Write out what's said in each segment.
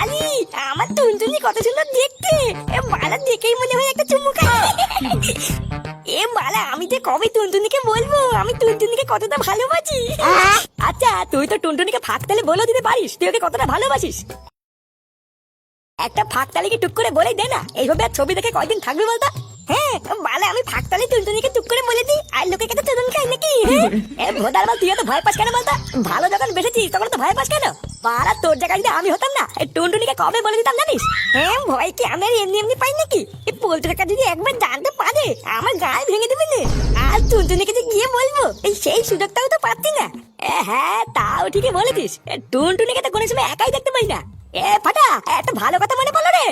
আলি, আমার টুনটুনি কত সুন্দর দেখতে। বালা দেখেই মনে হয় একটা চুমু খাই। বালা, আমি তো কবে টুনটুনিকে বলবো আমি টুনটুনিকে কতটা ভালোবাসি। আচ্ছা, তুই তো টুনটুনিকে ফাঁক তালে বলে দিতে পারিস তুই ওকে কতটা ভালোবাসিস। একটা ফাঁক তালে কি টুক করে বলে দে না, এইভাবে আর ছবি দেখে কয়দিন থাকবি বলতো। হ্যাঁ বালা, আমি ফাঁক তালে টুনটুনিকে টুক করে বলে দিই আর লোকে কাছে টুনটুন খাই নাকি। ভোদার বাল, তুই তো ভয় পাস কেন বলতো? ভালো যখন বেসেছিস তখন তো ভয় পাস কেন? বালা, তোর জায়গায় যদি আমি হতাম না টুনটুনিকে কবে বলে দিতাম জানিস। হ্যাঁ, ভয় কি আমি আর এমনি এমনি পাই নাকি? এই পোল্ট্রিটা যদি একবার জানতে পারে আমার গায়ে ভেঙে দিবি না। আর টুনটুনিকে যে গিয়ে বলবো সেই সুযোগটাও তো পাচ্ছি না। হ্যাঁ, তাও ঠিকই বলেছিস। টুনটুনিকে তো কোনো সময় একাই দেখতে পাই না। ফাটা, একটা ভালো কথা মনে পড়লো রে।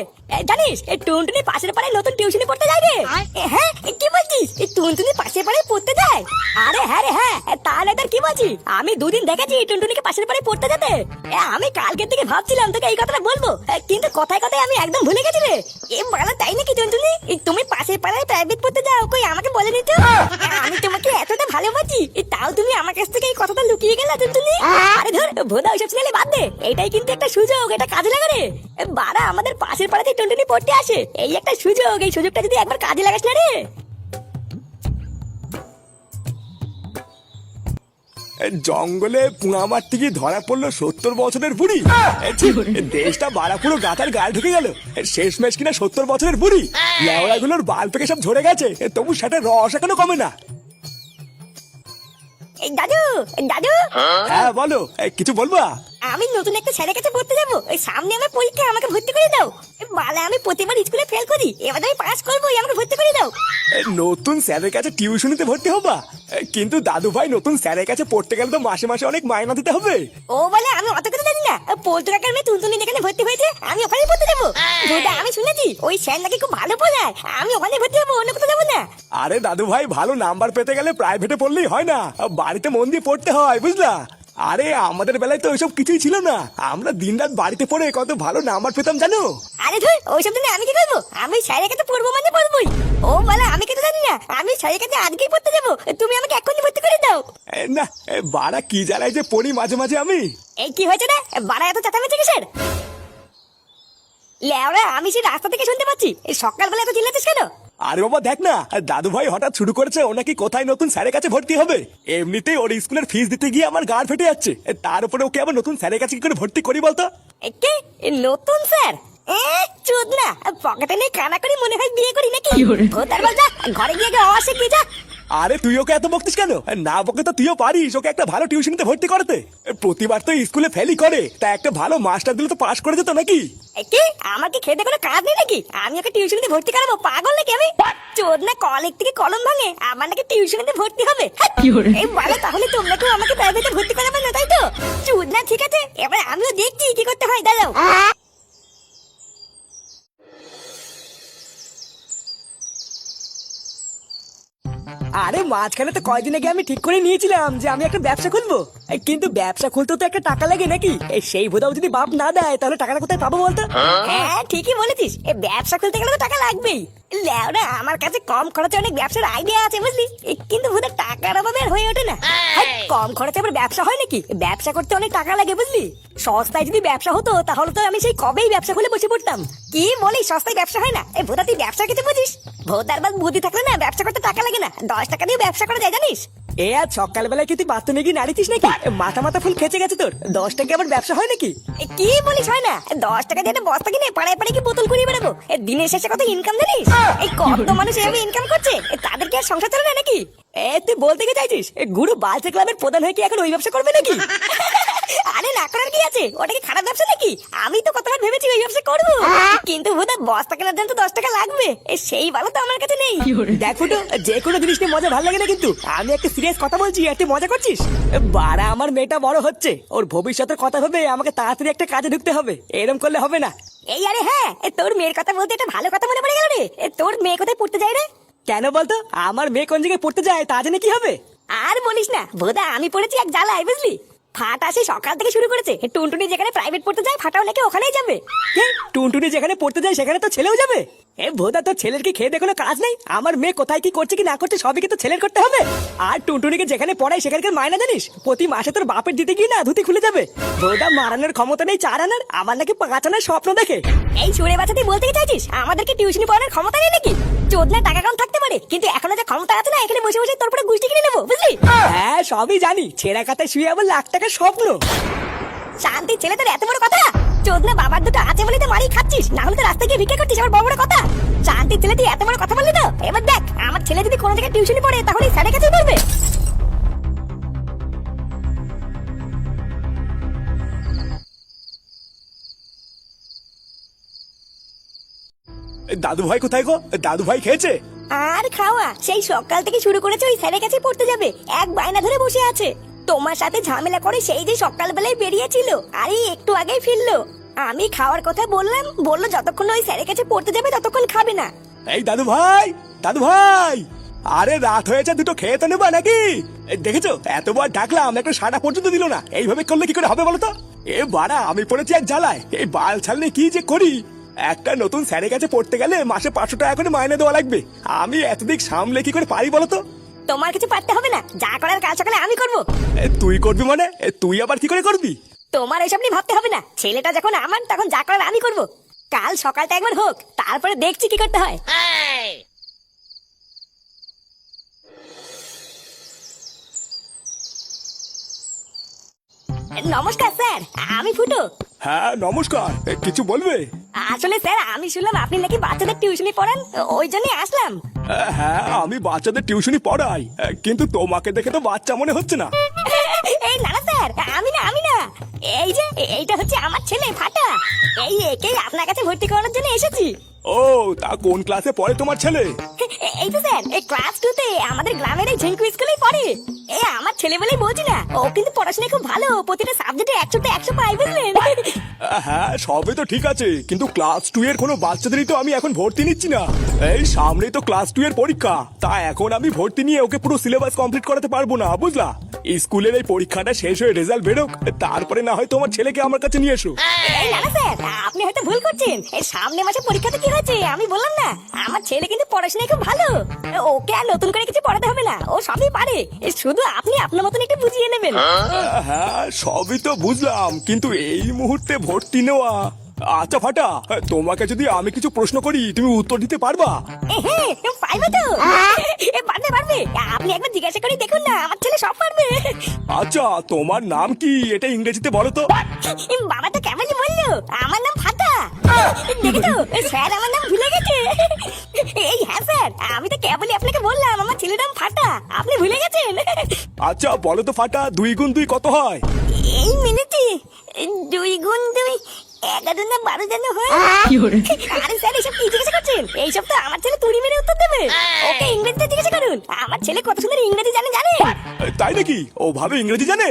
জানিস টুনটুনি পাশের পাড়ায় নতুন টিউশনি পড়তে যায় রে। হ্যাঁ, কি বলছিস? টুনটুনি পাশের পাড়ায় পড়তে যায়? আরে হ্যাঁ রে হ্যাঁ, তাহলে তোর কি বলছি, আমি দুদিন দেখেছি টুনটুনিকে পাশের পাড়ায় পড়তে যেতে। আমি কালকের থেকে ভাবছিলাম তোকে এই কথাটা বলবো, কিন্তু কথায় কথায় আমি একদম ভুলে গেছি রে। বলো তাই নাকি টুনটুনি, তুমি পাশের পাড়ায় প্রাইভেট পড়তে যাও, কই আমাকে বলেনি তো? আমি তোমাকে এতটা ভালোবাসি, তাও তুমি আমার কাছ থেকে এই কথাটা লুকিয়ে গেলে টুনটুনি। আরে ধর ভোদা, ওইসব ছেলে বাদ দে, এটাই কিন্তু একটা সুযোগ, এটা কাজে লাগা রে। বাড়া, আমাদের পাশের পাড়াতে টুনটুনি পড়তে আসে, এই একটা সুযোগ, এই সুযোগটা যদি একবার কাজে লাগাস না রে। জঙ্গলে পুঙা মারতে গিয়ে ধরা পড়লো 70 বছরের বুড়ি। দেশটা বাড়া পুরো গাতার গায়ে ঢুকে গেল। শেষমেশ কিনা 70 বছরের বুড়ি। লেওড়া গুলোর বাল পেকে সব ঝরে গেছে, তবু সেটা রস এখনো কমে না। দাদু, দাদু। হ্যাঁ বলো, কিছু বলবা? আমি নতুন একটা ছেলের কাছে পড়তে যাবো, ওই সামনে আমার পরীক্ষা, আমাকে ভর্তি করে দাও। বালা, আমি প্রতিবার স্কুলে ফেল করি, এবার আমি পাস করবো, আমাকে ভর্তি করে দাও। নতুন স্যারের কাছে টিউশনিতে ভর্তি হবা? কিন্তু দাদু ভাই, নতুন স্যারের কাছে পড়তে গেলে তো মাসে মাসে অনেক মাইনা দিতে হবে। ও বলে, আমি অত কথা জানি না। পোল্টু কাকার মেয়ে টুনটুনি যেখানে ভর্তি হয়েছে আমি ওখানেই পড়তে যাবো। বুদা, আমি শুনেছি ওই স্যার নাকি খুব ভালো পড়ায়, আমি ওখানে ভর্তি যাবো, অন্য কোথাও যাবো না। আরে দাদু ভাই, ভালো নাম্বার পেতে গেলে প্রাইভেটে পড়লেই হয় না, বাড়িতে মন দিয়ে পড়তে হয়, বুঝলা? আরে আমাদের বেলায় তো ওইসব কিছুই ছিল না, আমরা দিনরাত বাড়িতে পড়ে কত ভালো নাম্বার পেতাম জানো। আরে ধর, ওইসব দিনে আমি কি করবো? আমি স্যারের কাছে পড়বো মানে পড়বোই। ও বলে, আমি কিছু জানি না, আমি স্যারের কাছে আজকেই পড়তে যাবো, তুমি আমাকে এখনই ভর্তি করে দাও। না, বাড়া কি জ্বালায় যে পড়ি মাঝে মাঝে আমি। এই কি হয়েছে রে? বাড়া এত চেঁচামেচি কিসের? লেওরা, আমি সেই রাস্তা থেকে শুনতে পাচ্ছি, এই সকালবেলা এত চিল্লাচ্ছিস কেন? আরে বাবা দেখ না, দাদু ভাই হঠাৎ শুরু করেছে ও নাকি কোথায় নতুন স্যারের কাছে ভর্তি হবে। এমনিতেই ওর স্কুলের ফিস দিতে গিয়ে আমার গাড় ফেটে যাচ্ছে, তার উপরে ওকে আবার নতুন স্যারের কাছে কি করে ভর্তি করি বলতো? কে নতুন স্যার? চোদ না, পকেটে নিয়ে কানা করি মনে হয় বিয়ে করি নাকি? ভোতার বল, যা ঘরে গিয়ে অবশ্যই কি যা। আরে তুই ওকে এত বকতিস কেন? না বকে তো তুইও পারিস ওকে একটা ভালো টিউশনিতে ভর্তি করতে। প্রতিবার তো স্কুলে ফেলই করে, তা একটা ভালো মাস্টার দিলে তো পাস করে যেত নাকি? কি আমাকে খেতে কোনো কাজ নেই নাকি? আমি ওকে টিউশনিতে ভর্তি করাবো, পাগল নাকি আমি? চোদ না, কলেজ থেকে কলম ভাঙে, আমার নাকি টিউশনিতে ভর্তি হবে? এই বলে, তাহলে তোমরা কেউ আমাকে প্রাইভেটে ভর্তি করাবে না, তাই তো? চোদ না, ঠিক আছে, এবার আমিও দেখছি কি করতে হয়, দাঁড়াও। আরে মাঝখানে তো কয়দিন আগে আমি ঠিক করে নিয়েছিলাম যে আমি একটা ব্যবসা খুলবো, কিন্তু ব্যবসা খুলতে তো একটা টাকা লাগে নাকি? সেই ভোদাও যদি বাপ না দেয় তাহলে টাকাটা কোথায় পাবো বলতো? হ্যাঁ, ঠিকই বলেছিস, এই ব্যবসা খুলতে গেলে তো টাকা লাগবেই। লেওরা, আমার কাছে কম খরচে অনেক ব্যবসার আইডিয়া আছে বুঝলি, কিন্তু ভোদা টাকার অভাবে আর হয়ে ওঠে না। কম খরচে আবার ব্যবসা হয় নাকি? ব্যবসা করতে অনেক টাকা লাগে বুঝলি। সস্তায় যদি ব্যবসা হতো তাহলে তো আমি সেই কবেই ব্যবসা খুলে বসে পড়তাম। কি বলিস, সস্তায় ব্যবসা হয় না? এই ভোদা, তুই ব্যবসা কিছু বুঝিস? ভোদার বাদ বুদ্ধি থাকলে না ব্যবসা করতে টাকা লাগে না, 10 টাকা দিয়ে ব্যবসা করা যায় জানিস? এ আজ সকালবেলায় কি তুই বাথরুমে গিয়ে নাড়িছিস নাকি? মাথা মাথা ফুল খেচে গেছে তোর। 10 টাকা আবার ব্যবসা হয় নাকি? কি বলিস হয় না? 10 টাকা দিয়ে একটা বস্তা কিনে পাড়ায় পাড়ায় কি বোতল কুড়িয়ে বেড়াবো? দিনের শেষে কত ইনকাম জানিস? এই কত মানুষ এভাবে ইনকাম করছে, তাদের কি আর সংসার চলে না নাকি? তুই বলতে কি চাইছিস গুরু বালচে ক্লাবের প্রধান হয়ে কি এখন ওই ব্যবসা করবে নাকি? আরে না করার কি আছে, ওটা কি খারাপ ব্যবসা নাকি? আমি তো কতবার ভেবেছি ওই ব্যবসা করবো, কিন্তু বোধহয় বস্তা কেনার জন্য তো 10 টাকা লাগবে, সেই ভালো তো আমার কাছে নেই। দেখ ফুটো, যে কোনো জিনিস নিয়ে মজা ভালো লাগে না, কিন্তু আমি একটা সিরিয়াস কথা বলছি আর তুই মজা করছিস। বাড়া, আমার মেয়েটা বড় হচ্ছে, ওর ভবিষ্যতের কথা ভেবে আমাকে তাড়াতাড়ি একটা কাজে ঢুকতে হবে, এরকম করলে হবে না। এই আরে হ্যাঁ, তোর মেয়ের কথা বলতে একটা ভালো কথা মনে পড়ে গেল রে। তোর মেয়ে কোথায় পড়তে যায় রে? কেন বলতো? আমার মেয়ে কোন জায়গায় পড়তে যায় তা জেনে কি হবে? আর বলিস না বোধা, আমি পড়েছি এক জ্বালায় বুঝলি। ফাটা সে সকাল থেকে শুরু করেছে, টুনটুনি যেখানে প্রাইভেট পড়তে যায় ফাটাও নাকি ওখানেই যাবে। টুনটুনি যেখানে পড়তে যায় সেখানে তো ছেলেও যাবে? এ ভোদা, তোর ছেলের কি খেয়ে কোনো কাজ নেই? আমার মেয়ে কোথায় কি করছে কি না করছে সবই কি তো ছেলের করতে হবে? আর টুনটুনিকে যেখানে পড়াই সেখানকার মায়না জানিস? প্রতি মাসে তোর বাপের দিতে গিয়ে না ধুতি খুলে যাবে। ভোদা মারানোর ক্ষমতা নেই 4 আনার, আমার নাকি 5 আনার স্বপ্ন দেখে। এই সুরে বাচ্চা তুই বলতে কি চাইছিস আমাদেরকে টিউশনি পড়ানোর ক্ষমতা নেই নাকি? চোদনা টাকা কম থাকতে পারে, কিন্তু এখনো যে ক্ষমতা আছে না, এখানে বসে বসে তোর পুরো গুষ্টি কিনে নেবো, বুঝলি? হ্যাঁ সবই জানি, ছেঁড়া কাতায় শুয়ে আবার লাখ টাকার স্বপ্ন। শান্তির ছেলে তোর এত বড় কথা? চোদনা বাবার দুটো আছে বলে তো মারি খাচ্ছিস, না হলে তো রাস্তায় গিয়ে ভিক্ষা করছিস, আবার বড় বড় কথা। শান্তির ছেলে তুই এত বড় কথা বললি তো? এবার দেখ, আমার ছেলে যদি কোনো জায়গায় টিউশনি পড়ে তাহলে স্যারের কাছে পড়বে। দাদু ভাই কোথায় গো? দাদু ভাই খেয়েছে? আর খাওয়া সেই সকাল থেকে শুরু করেছে, ওই স্যারের কাছে পড়তে যাবে, এক বায়না ধরে বসে আছে। তোমার সাথে ঝামেলা করে সেই যে সকালবেলায় বেরিয়েছিল, আর এই একটু আগেই ফিরলো। আমি খাওয়ার কথা বললাম, বললো যতক্ষণ ওই স্যারের কাছে পড়তে যাবে ততক্ষণ খাবে না। এই দাদু ভাই, দাদু ভাই, আরে রাত হয়েছে, দুটো খেয়ে তো নেবা নাকি? দেখেছো এতবার ডাকলাম, একটা সাড়া পর্যন্ত দিল না। এইভাবে করলে কি করে হবে বলো তো? এ বাড়া, আমি পড়েছি এক জ্বালায়, এই বাল ছাড়লে কি যে করি। একটা নতুন স্যারের কাছে পড়তে গেলে মাসে 500 টাকা করে মাইনে দেওয়া লাগবে। আমি এতদিক সামলে কি করে পারি বলো তো? তোমার কিছু পারতে হবে না, যা করার কাল সকালে আমি করবো। তুই করবি মানে? তুই আবার কি করে করবি? তোমার এসব নিয়ে ভাবতে হবে না, ছেলেটা যখন আমার তখন যা করার আমি করবো। কাল সকালটা একবার হোক, তারপরে দেখছি কি করতে হয়। নমস্কার স্যার, আমি ফুটো। হ্যাঁ নমস্কার, কিছু বলবে? আসলে স্যার, আমি শুনলাম আপনি নাকি বাচ্চাদের টিউশনি পড়ান, ওই জন্যই আসলাম। হ্যাঁ আমি বাচ্চাদের টিউশনি পড়াই, কিন্তু তোমাকে দেখে তো বাচ্চা মনে হচ্ছে না। এই না না স্যার, আমি না, এই যে এইটা হচ্ছে আমার ছেলে ফাটা। এই একেই আপনার কাছে ভর্তি করানোর জন্য এসেছি। ও, তা কোন ক্লাসে পড়ে তোমার ছেলে? এই তো স্যার, এই ক্লাস 2 তে আমাদের গ্রামের এই ঝেঙ্কু স্কুলেই পড়ে। আমার ছেলে বলেই বলছি না, ও কিন্তু পড়াশোনায় খুব ভালো, প্রতিটা সাবজেক্টে 100তে 100 পায়, বুঝলেন? হ্যাঁ সবই তো ঠিক আছে, কিন্তু ক্লাস 2 এর কোনো বাচ্চাদেরই তো আমি এখন ভর্তি নিচ্ছি না। এই সামনেই তো ক্লাস 2 এর পরীক্ষা, তা এখন আমি ভর্তি নিয়ে ওকে পুরো সিলেবাস কমপ্লিট করাতে পারবো না, বুঝলা? স্কুলের এই পরীক্ষাটা শেষ হয়ে রেজাল্ট বেরোক, তারপরে না হয় তোমার ছেলেকে আমার কাছে নিয়ে এসো। এই না না স্যার, আপনি হয়তো ভুল করছেন। এই সামনে মাসে পরীক্ষাতে কি হয়েছে আমি বললাম না? আমার ছেলে কিন্তু পড়াশোনায় খুব ভালো, ওকে আর নতুন করে কিছু পড়াতে হবে না, ও সবই পারে। শুধু আপনি আপনার মতন একটু বুঝিয়ে নেবেন। হ্যাঁ সবই তো বুঝলাম, কিন্তু এই মুহূর্তে ভর্তি নেওয়া। আচ্ছা ফাটা, তোমাকে যদি আমি কিছু প্রশ্ন করি তুমি উত্তর দিতে পারবা? হ্যাঁ পারবে তো, পারবে। আপনি একবার জিজ্ঞাসা করে দেখুন না, আমার ছেলে সব পারবে। আচ্ছা তোমার নাম কি, এটা ইংরেজিতে বলো তো। বাবা তো কেমনই বললো, আমার নাম ফাটা। দেখেছো স্যার, আমার নাম ভুলে গেছে। এই হ্যাঁ স্যার, আমি তো কেবলই আপনাকে বললাম আমার ছেলের নাম ফাটা, আপনি ভুলে গেছেন। আচ্ছা বলো তো ফাটা, 2 গুণ 2 কত হয়? এই মিনিটে 2 গুণ 2 11 না 12 যেন হয়। আরে স্যার, এইসব কি জিজ্ঞাসা করছেন? এইসব তো আমার ছেলে তুড়ি মেরে উত্তর দেবে। ওকে ইংরেজিতে জিজ্ঞাসা করুন, আমার ছেলে কত সুন্দর ইংরেজি জানে। তাই নাকি? ও ভালো ইংরেজি জানে?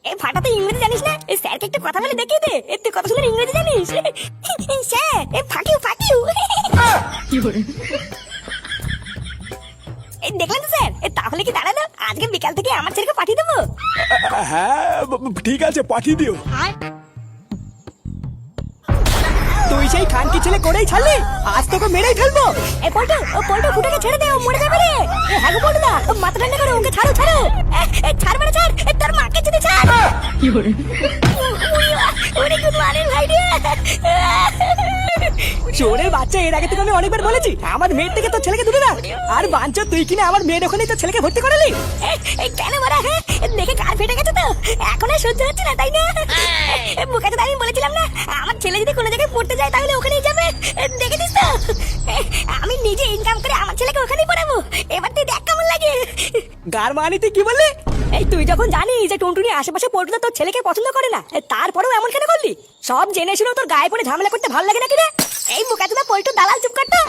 এই ফাটা তো ইংরেজি জানিস না? এই স্যারকে একটু কথা বলে দেখিয়ে দে, তুই কত সুন্দর ইংরেজি জানিস। স্যার, এই ফাটিউ। এই দেখলেন তো স্যার, তাহলে কি দাঁড়ানো, আজকে বিকাল থেকে আমার ছেলেকে পাঠিয়ে দেবো। হ্যাঁ ঠিক আছে, পাঠিয়ে দিও। তুই সেই খানকি ছেলে করেই ছাড়লি, আজ তোকে মেরেই ফেলবো। এই পল্টু ফুটাকে ছেড়ে দে, ও মরে যাবে রে। হ্যাঁ গো পল্টু দা, মাথা ঠান্ডা করো, ওকে ছাড়ো। ছাড় মানে ছাড়, তোর মাকে যদি ছাড়। ওরে গুড মর্নিং ভাই রে। চোরের বাচ্চা, এর আগে তোকে আমি অনেকবার বলেছি আমার মেয়ের থেকে তোর ছেলেকে দূরে রাখ। আর বাঞ্চো, তুই কিনা আমার মেয়ের ওখানে তোর ছেলেকে ভর্তি করালি। কেন মারা? হ্যাঁ দেখে কার ফেটে গেছে তো, এখন আর সহ্য হচ্ছে না, তাই না? বুকাতে আমি বলেছিলাম না, আমার ছেলে যদি কোনো জায়গায় পড়তে যায় তাহলে ওখানেই যাবে। দেখেছিস তো, আমি নিজে ইনকাম করে আমার ছেলেকে ওখানেই পড়াবো। এবার তুই দেখ কেমন লাগে। গার মানি তুই কি বললি? এই তুই যখন জানিস যে টুনটুনি আশেপাশে পড়তে তোর ছেলেকে পছন্দ করে না, তারপরেও এমন কেন করলি? সব জেনে শুনেও তোর গায়ে পড়ে ঝামেলা করতে ভালো লাগে নাকি রে? এই বুকাতে পল্টু দালাল, চুপ করতো।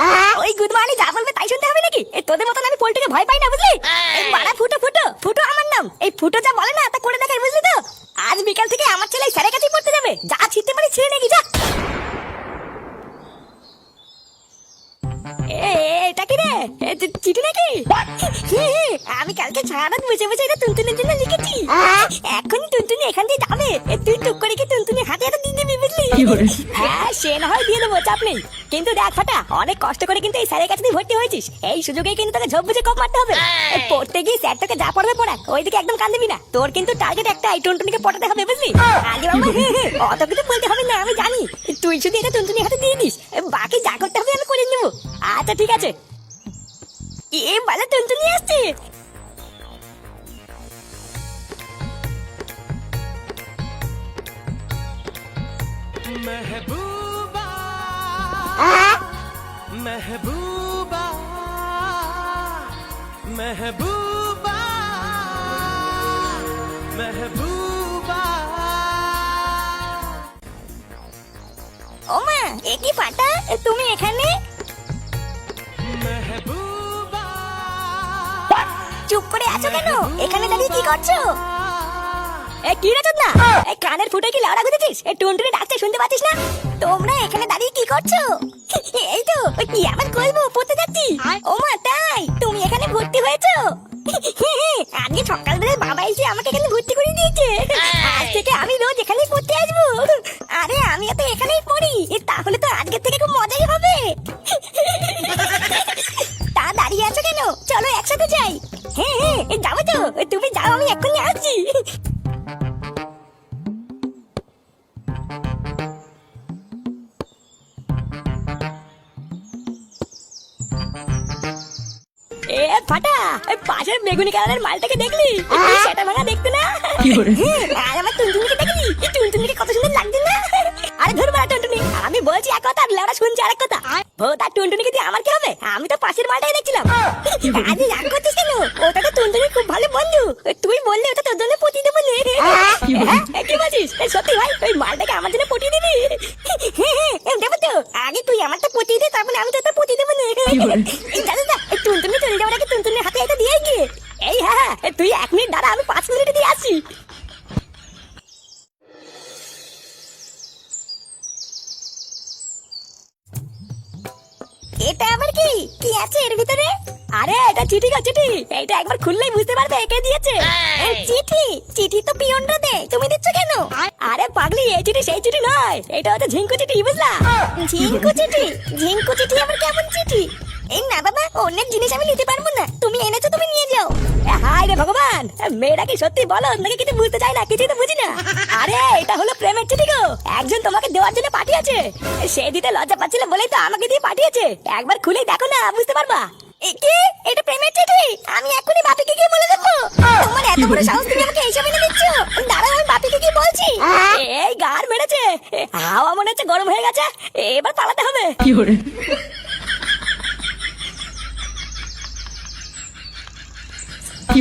ওই গুদমানি যা বলবে তাই শুনতে হবে নাকি? তোদের মতন আমি পল্টুকে ভয় পাই না, বুঝলি? এই মারা ফুটো আমার নাম। এই ফুটো যা বলে না তা করে দেখাই, বুঝলি তো? আজ বিকাল থেকে আমার ছেলে স্যারের কাছেই পড়তে যাবে, যা ছিঁড়তে পারি ছিঁড়ে নাকি, যা। এটা কি রে? চিঠি নাকি? আমি কালকে সারারাত বসে বসে এটা টুনটুনির জন্য লিখেছি। এখন টুনটুনি এখান দিয়ে যাবে, তুই টুক করে কি টুনটুনি হাতে হাতে দিয়ে দিবি বুঝলি? হ্যাঁ সে না হয় দিয়ে দেবো, চাপ নেই। কিন্তু দেখ ফাটা, অনেক কষ্ট করে কিন্তু এই স্যারের কাছে তুই ভর্তি হয়েছিস, এই সুযোগে কিন্তু তোকে ঝোপ বুঝে কপ মারতে হবে। পড়তে গিয়ে স্যার তোকে যা পড়বে পড়া, ওইদিকে একদম কান দিবি না। তোর কিন্তু টার্গেট একটাই, টুনটুনিকে পটাতে হবে বুঝলি? আগে বাবা অত কিছু বলতে হবে না, আমি জানি। তুই শুধু এটা টুনটুনি হাতে দিয়ে দিস, বাকি যা করতে হবে আমি করে নেবো। আচ্ছা ঠিক আছে। এ বালা টুনটুনি আসছে। महबूबा महबूबा महबूबा महबूबा ও মা, এ কি ফাটা, তুমি এখানে? महबूबा চুপ করে আছো কেন? এখানে দাঁড়িয়ে কি করছো? এ কি রে চোদনা, এই কানের ফুটে কি লাউড়া গুঁজেছিস? এই টুনটুনি ডাকছে শুনতে পাচ্ছিস না? তোমরা এখানে দাঁড়িয়ে কি করছো? এই তো ওই কি আবার করবো, পড়তে যাচ্ছি। ও মা তাই, তুমি এখানে ভর্তি হয়েছো? আজকে সকালবেলায় বাবা এসে আমাকে এখানে ভর্তি করে দিয়েছে। আজ থেকে আমি রোজ এখানেই পড়তে আসবো। আরে আমি তো এখানেই পড়ি, তাহলে তো আজকে থেকে খুব মজাই হবে। তা দাঁড়িয়ে আছো কেন? চলো একসাথে যাই। হ্যাঁ হ্যাঁ যাবো তো, তুমি যাও, আমি এক্ষুনি আসছি। এ ফাটা, পাশের বেগুনি কালারের মালটাকে দেখলি? সেটা ভাঙা দেখতে না? আর আমার টুনটুনিকে দেখলি? টুনটুনিকে কত সুন্দর লাগছে না? আরে ধর মারা টুনটুনি, আমি বলছি এক কথা আর লেওড়া শুনছি আরেক কথা। তার টুনটুনিকে দিয়ে আমার কি হবে? আমি তো পাশের মালটাই দেখছিলাম। আরে রাগ করছিস কেন? ওটা তো টুনটুনি খুব ভালো বন্ধু, তুই বললে ওটা তোর জন্য পটিয়ে দেবো। কি বলছিস? সত্যি ভাই, ওই মালটাকে আমার জন্য পটিয়ে দিবি? দেবো তো, আগে তুই আমারটা পটিয়ে দে, তারপরে আমি তোরটা পটিয়ে দেবো। জানিস না, টুনটুনি চলে যাওয়ার আগে টুনটুনির হাতে এটা দিয়ে গিয়ে। এই হ্যাঁ, তুই 1 মিনিট দাঁড়া, আমি 5 মিনিটে দিয়ে আসছি। এটা আবার কি কি আছে এর ভিতরে? আরে এটা চিঠি গো, চিঠি। এটা একবার খুললেই বুঝতে পারবে কে দিয়েছে। চিঠি? চিঠি তো পিয়নরা দেয়, তুমি দিচ্ছ কেন? আরে পাগলি, এই চিঠি সেই চিঠি নয়, এটা হচ্ছে ঝিঙ্কু চিঠি, বুঝলা? ঝিঙ্কু চিঠি? ঝিঙ্কু চিঠি আবার কেমন চিঠি? এই না বাবা, অন্যের জিনিস আমি নিতে পারবো না, তুমি এনেছো তুমি নিয়ে যাও। হায় রে ভগবান, মেয়েরা কি সত্যি বলো নাকি কিছু বুঝতে চায় না? কিছুই তো বুঝি না। আরে এটা হলো প্রেমের চিঠি গো, একজন তোমাকে দেওয়ার জন্য পাঠিয়েছে। সে দিতে লজ্জা পাচ্ছিল বলেই তো আমাকে দিয়ে পাঠিয়েছে, একবার খুলেই দেখো না, বুঝতে পারবা। কি এটা প্রেমের চিঠি? আমি এখনই বাপিকে গিয়ে বলে দেবো। তোমার এত বড় সাহস, তুমি আমাকে এইসব এনে দিচ্ছ? দাঁড়াও, আমি বাপিকে গিয়ে বলছি। এই গার মেরেছে, হাওয়া মনে হচ্ছে গরম হয়ে গেছে, এবার পালাতে হবে। কি